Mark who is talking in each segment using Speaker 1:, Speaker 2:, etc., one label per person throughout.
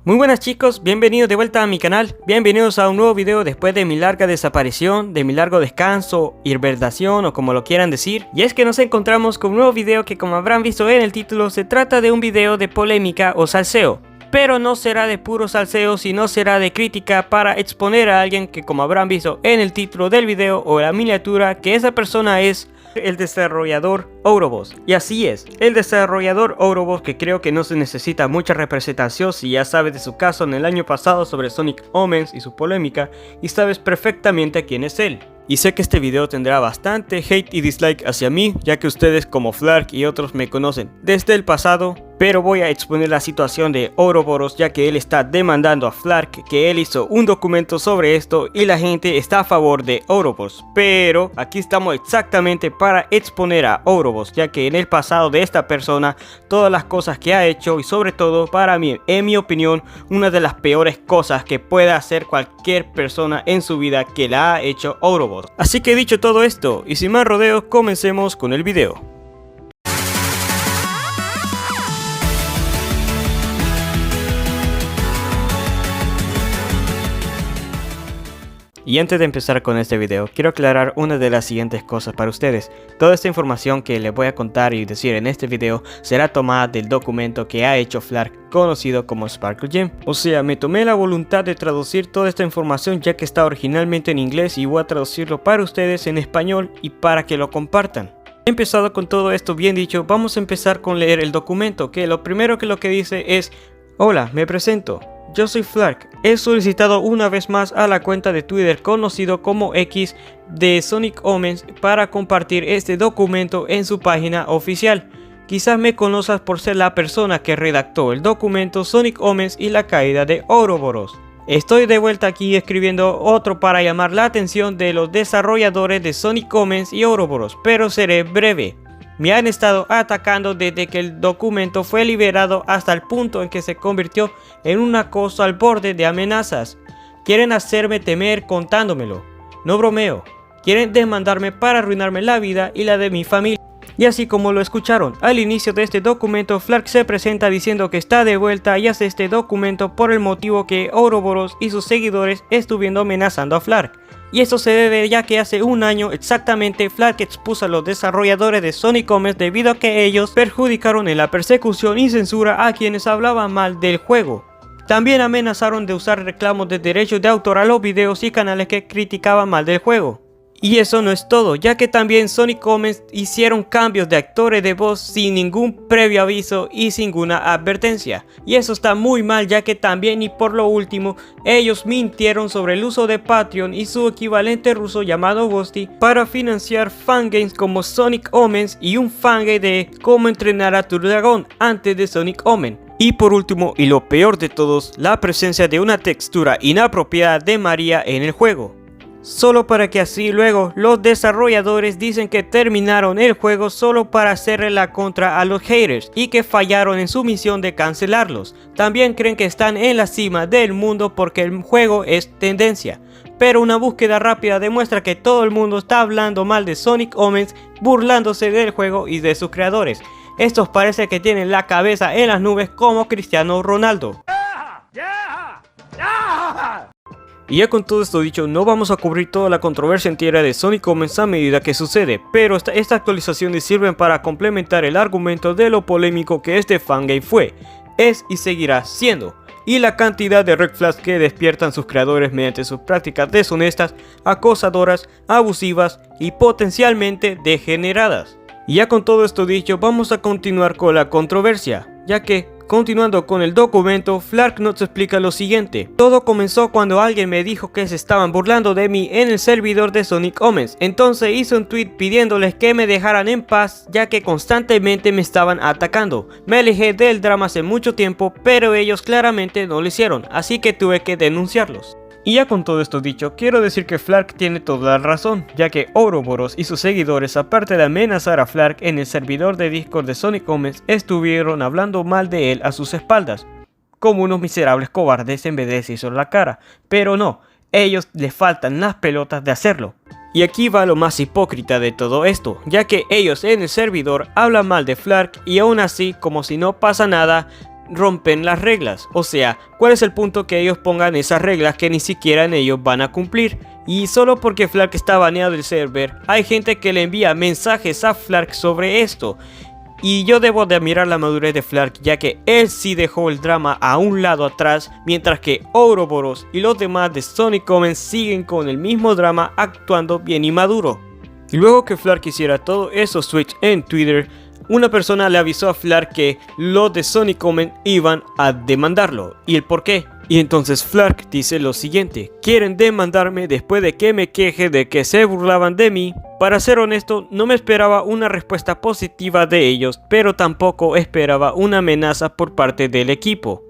Speaker 1: Muy buenas chicos, bienvenidos de vuelta a mi canal, bienvenidos a un nuevo video después de mi larga desaparición, de mi largo descanso, hibernación o como lo quieran decir. Y es que nos encontramos con un nuevo video que, como habrán visto en el título, se trata de un video de polémica o salseo. Pero no será de puro salseo, sino será de crítica para exponer a alguien que, como habrán visto en el título del video o la miniatura, que esa persona es el desarrollador Ouroboros. Y así es, el desarrollador Ouroboros, que creo que no se necesita mucha representación si ya sabes de su caso en el año pasado sobre Sonic Omens y su polémica, y sabes perfectamente quién es él. Y sé que este video tendrá bastante hate y dislike hacia mí, ya que ustedes como Flark y otros me conocen desde el pasado, pero voy a exponer la situación de Ouroboros, ya que él está demandando a Flark, que él hizo un documento sobre esto y la gente está a favor de Ouroboros. Pero aquí estamos exactamente para exponer a Ouroboros, ya que en el pasado de esta persona, todas las cosas que ha hecho y sobre todo para mí, en mi opinión, una de las peores cosas que pueda hacer cualquier persona en su vida que la ha hecho Ouroboros. Así que dicho todo esto, y sin más rodeos, comencemos con el video. Y antes de empezar con este video, quiero aclarar una de las siguientes cosas para ustedes. Toda esta información que les voy a contar y decir en este video será tomada del documento que ha hecho Flark, conocido como Sparkle Gem. O sea, me tomé la voluntad de traducir toda esta información ya que está originalmente en inglés y voy a traducirlo para ustedes en español y para que lo compartan. Empezado con todo esto bien dicho, vamos a empezar con leer el documento, que lo primero que dice es: hola, me presento. Yo soy Flark, he solicitado una vez más a la cuenta de Twitter conocido como X de Sonic Omens para compartir este documento en su página oficial. Quizás me conozcas por ser la persona que redactó el documento Sonic Omens y la caída de Ouroboros. Estoy de vuelta aquí escribiendo otro para llamar la atención de los desarrolladores de Sonic Omens y Ouroboros, pero seré breve. Me han estado atacando desde que el documento fue liberado hasta el punto en que se convirtió en un acoso al borde de amenazas. Quieren hacerme temer contándomelo. No bromeo. Quieren demandarme para arruinarme la vida y la de mi familia. Y así como lo escucharon, al inicio de este documento, Flark se presenta diciendo que está de vuelta y hace este documento por el motivo que Ouroboros y sus seguidores estuvieron amenazando a Flark. Y esto se debe ya que hace un año exactamente Flark expuso a los desarrolladores de Sonic Omens debido a que ellos perjudicaron en la persecución y censura a quienes hablaban mal del juego. También amenazaron de usar reclamos de derechos de autor a los videos y canales que criticaban mal del juego. Y eso no es todo, ya que también Sonic Omens hicieron cambios de actores de voz sin ningún previo aviso y sin ninguna advertencia. Y eso está muy mal, ya que también, y por lo último, ellos mintieron sobre el uso de Patreon y su equivalente ruso llamado Boosty para financiar fangames como Sonic Omens y un fangame de cómo entrenar a tu dragón antes de Sonic Omen. Y por último, y lo peor de todos, la presencia de una textura inapropiada de María en el juego. Solo para que así luego los desarrolladores dicen que terminaron el juego solo para hacerle la contra a los haters y que fallaron en su misión de cancelarlos. También creen que están en la cima del mundo porque el juego es tendencia. Pero una búsqueda rápida demuestra que todo el mundo está hablando mal de Sonic Omens, burlándose del juego y de sus creadores. Estos parece que tienen la cabeza en las nubes como Cristiano Ronaldo. Y ya con todo esto dicho, no vamos a cubrir toda la controversia entera de Sonic Omens a medida que sucede, pero estas actualizaciones sirven para complementar el argumento de lo polémico que este fangame fue, es y seguirá siendo, y la cantidad de red flags que despiertan sus creadores mediante sus prácticas deshonestas, acosadoras, abusivas y potencialmente degeneradas. Y ya con todo esto dicho, vamos a continuar con la controversia, ya que continuando con el documento, Flark nos explica lo siguiente. Todo comenzó cuando alguien me dijo que se estaban burlando de mí en el servidor de Sonic Omens. Entonces hice un tweet pidiéndoles que me dejaran en paz ya que constantemente me estaban atacando. Me alejé del drama hace mucho tiempo, pero ellos claramente no lo hicieron, así que tuve que denunciarlos. Y ya con todo esto dicho, quiero decir que Flark tiene toda la razón, ya que Ouroboros y sus seguidores, aparte de amenazar a Flark en el servidor de Discord de Sonic Omens, estuvieron hablando mal de él a sus espaldas, como unos miserables cobardes en vez de decirlo en la cara. Pero no, ellos les faltan las pelotas de hacerlo. Y aquí va lo más hipócrita de todo esto, ya que ellos en el servidor hablan mal de Flark y aún así, como si no pasa nada, rompen las reglas. O sea, ¿cuál es el punto que ellos pongan esas reglas que ni siquiera ellos van a cumplir? Y solo porque Flark está baneado del server, hay gente que le envía mensajes a Flark sobre esto. Y yo debo de admirar la madurez de Flark, ya que él sí dejó el drama a un lado atrás, mientras que Ouroboros y los demás de Sonic Omens siguen con el mismo drama, actuando bien inmaduro. Y luego que Flark hiciera todo eso switch en Twitter, una persona le avisó a Flark que los de Sonic Omens iban a demandarlo. ¿Y el por qué? Y entonces Flark dice lo siguiente: quieren demandarme después de que me queje de que se burlaban de mí. Para ser honesto, no me esperaba una respuesta positiva de ellos, pero tampoco esperaba una amenaza por parte del equipo.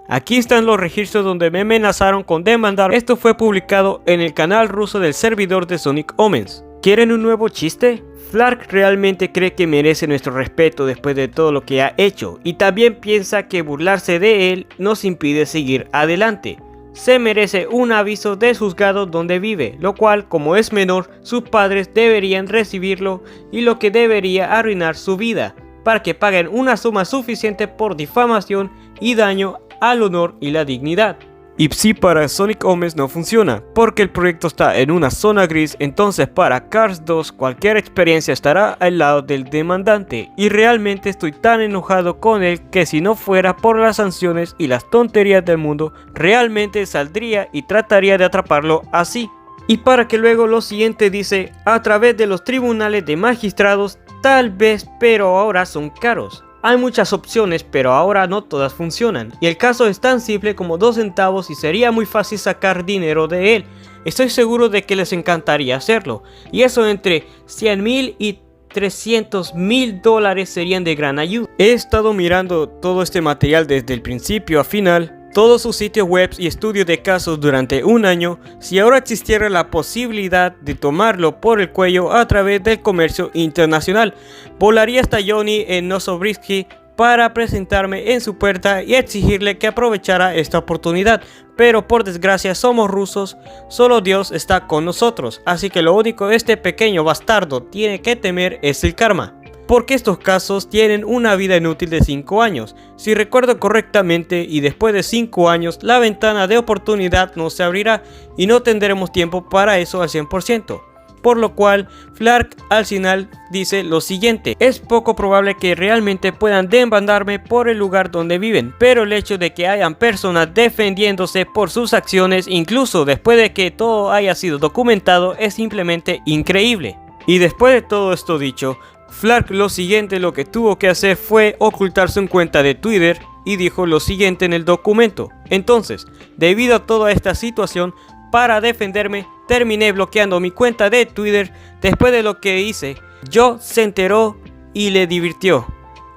Speaker 1: Aquí están los registros donde me amenazaron con demandar. Esto fue publicado en el canal ruso del servidor de Sonic Omens. ¿Quieren un nuevo chiste? Flark realmente cree que merece nuestro respeto después de todo lo que ha hecho, y también piensa que burlarse de él nos impide seguir adelante. Se merece un aviso de juzgado donde vive, lo cual, como es menor, sus padres deberían recibirlo, y lo que debería arruinar su vida, para que paguen una suma suficiente por difamación y daño al honor y la dignidad. Y si para Sonic Omens no funciona, porque el proyecto está en una zona gris, entonces para Cars 2 cualquier experiencia estará al lado del demandante. Y realmente estoy tan enojado con él que si no fuera por las sanciones y las tonterías del mundo, realmente saldría y trataría de atraparlo así. Y para que luego lo siguiente dice: a través de los tribunales de magistrados, tal vez, pero ahora son caros. Hay muchas opciones, pero ahora no todas funcionan, y el caso es tan simple como 2 centavos y sería muy fácil sacar dinero de él. Estoy seguro de que les encantaría hacerlo, y eso entre 100,000 y 300,000 dólares serían de gran ayuda. He estado mirando todo este material desde el principio a final, todos sus sitios web y estudios de casos durante un año. Si ahora existiera la posibilidad de tomarlo por el cuello a través del comercio internacional, volaría hasta Johnny en Nosobrisky para presentarme en su puerta y exigirle que aprovechara esta oportunidad. Pero por desgracia somos rusos, solo Dios está con nosotros, así que lo único que este pequeño bastardo tiene que temer es el karma. Porque estos casos tienen una vida inútil de 5 años, si recuerdo correctamente, y después de 5 años la ventana de oportunidad no se abrirá y no tendremos tiempo para eso al 100%. Por lo cual, Flark al final dice lo siguiente: es poco probable que realmente puedan demandarme por el lugar donde viven, pero el hecho de que hayan personas defendiéndose por sus acciones, incluso después de que todo haya sido documentado, es simplemente increíble. Y después de todo esto dicho, Flark lo que tuvo que hacer fue ocultar su cuenta de Twitter y dijo lo siguiente en el documento: entonces, debido a toda esta situación, para defenderme, terminé bloqueando mi cuenta de Twitter. Después de lo que hice, Joe se enteró y le divirtió.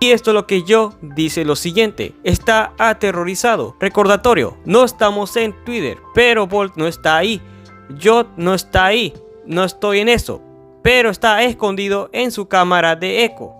Speaker 1: Y esto es lo que Joe dice lo siguiente: está aterrorizado. Recordatorio, no estamos en Twitter, pero Bolt no está ahí. Joe no está ahí, no estoy en eso, pero está escondido en su cámara de eco.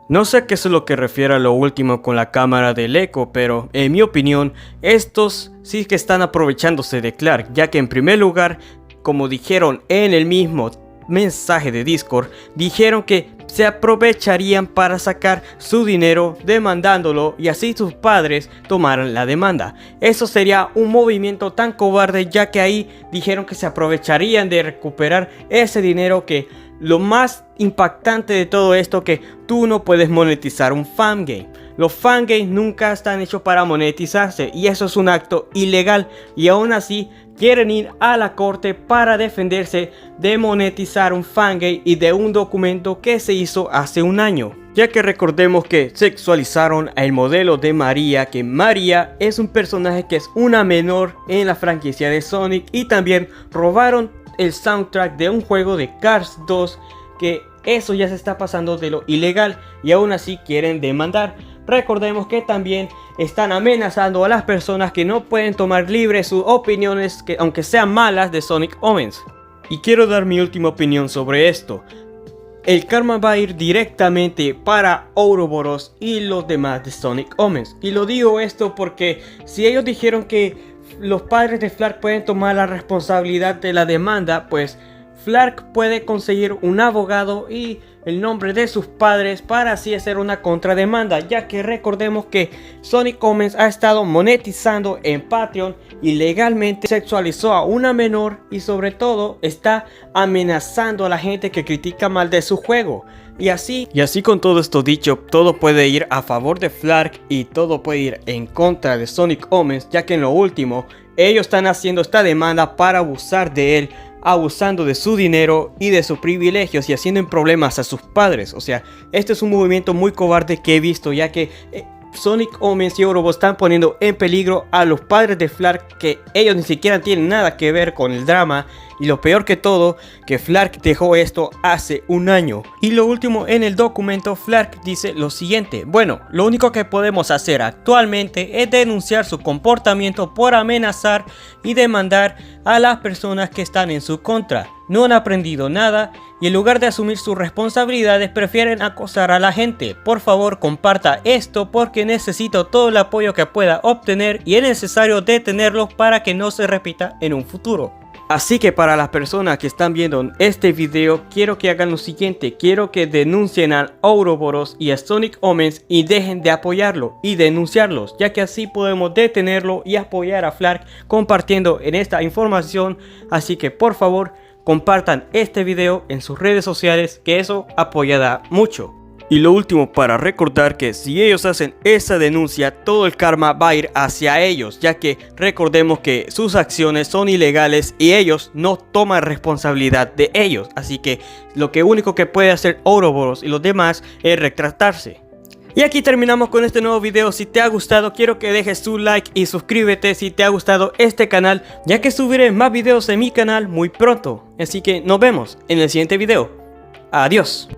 Speaker 1: No sé qué es lo que refiere a lo último con la cámara del eco, pero en mi opinión, estos sí que están aprovechándose de Clark, ya que en primer lugar, como dijeron en el mismo mensaje de Discord, dijeron que se aprovecharían para sacar su dinero demandándolo y así sus padres tomaran la demanda. Eso sería un movimiento tan cobarde, ya que ahí dijeron que se aprovecharían de recuperar ese dinero. Que lo más impactante de todo esto, que tú no puedes monetizar un fangame. Los fangames nunca están hechos para monetizarse y eso es un acto ilegal, y aún así quieren ir a la corte para defenderse de monetizar un fangame y de un documento que se hizo hace un año. Ya que recordemos que sexualizaron el modelo de María, que María es un personaje que es una menor en la franquicia de Sonic, y también robaron el soundtrack de un juego de Cars 2, que eso ya se está pasando de lo ilegal y aún así quieren demandar. Recordemos que también están amenazando a las personas que no pueden tomar libre sus opiniones, que aunque sean malas, de Sonic Omens. Y quiero dar mi última opinión sobre esto. El karma va a ir directamente para Ouroboros y los demás de Sonic Omens. Y lo digo esto porque si ellos dijeron que los padres de Flark pueden tomar la responsabilidad de la demanda, pues Flark puede conseguir un abogado y el nombre de sus padres para así hacer una contrademanda, ya que recordemos que Sonic Omens ha estado monetizando en Patreon y legalmente sexualizó a una menor y sobre todo está amenazando a la gente que critica mal de su juego. Y así con todo esto dicho, todo puede ir a favor de Flark y todo puede ir en contra de Sonic Omens, ya que en lo último ellos están haciendo esta demanda para abusar de él, abusando de su dinero y de sus privilegios y haciendo problemas a sus padres. O sea, este es un movimiento muy cobarde que he visto, ya que Sonic Omens y Ouroboros están poniendo en peligro a los padres de Flark, que ellos ni siquiera tienen nada que ver con el drama. Y lo peor que todo, que Flark dejó esto hace un año. Y lo último, en el documento Flark dice lo siguiente: bueno, lo único que podemos hacer actualmente es denunciar su comportamiento por amenazar y demandar a las personas que están en su contra. No han aprendido nada y en lugar de asumir sus responsabilidades prefieren acosar a la gente. Por favor, comparta esto porque necesito todo el apoyo que pueda obtener y es necesario detenerlos para que no se repita en un futuro. Así que para las personas que están viendo este video, quiero que hagan lo siguiente: quiero que denuncien a Ouroboros y a Sonic Omens y dejen de apoyarlo y denunciarlos, ya que así podemos detenerlo y apoyar a Flark compartiendo en esta información. Así que por favor, compartan este video en sus redes sociales, que eso apoyará mucho. Y lo último, para recordar que si ellos hacen esa denuncia, todo el karma va a ir hacia ellos, ya que recordemos que sus acciones son ilegales y ellos no toman responsabilidad de ellos. Así que lo único que puede hacer Ouroboros y los demás es retractarse. Y aquí terminamos con este nuevo video. Si te ha gustado, quiero que dejes tu like y suscríbete si te ha gustado este canal, ya que subiré más videos en mi canal muy pronto. Así que nos vemos en el siguiente video. Adiós.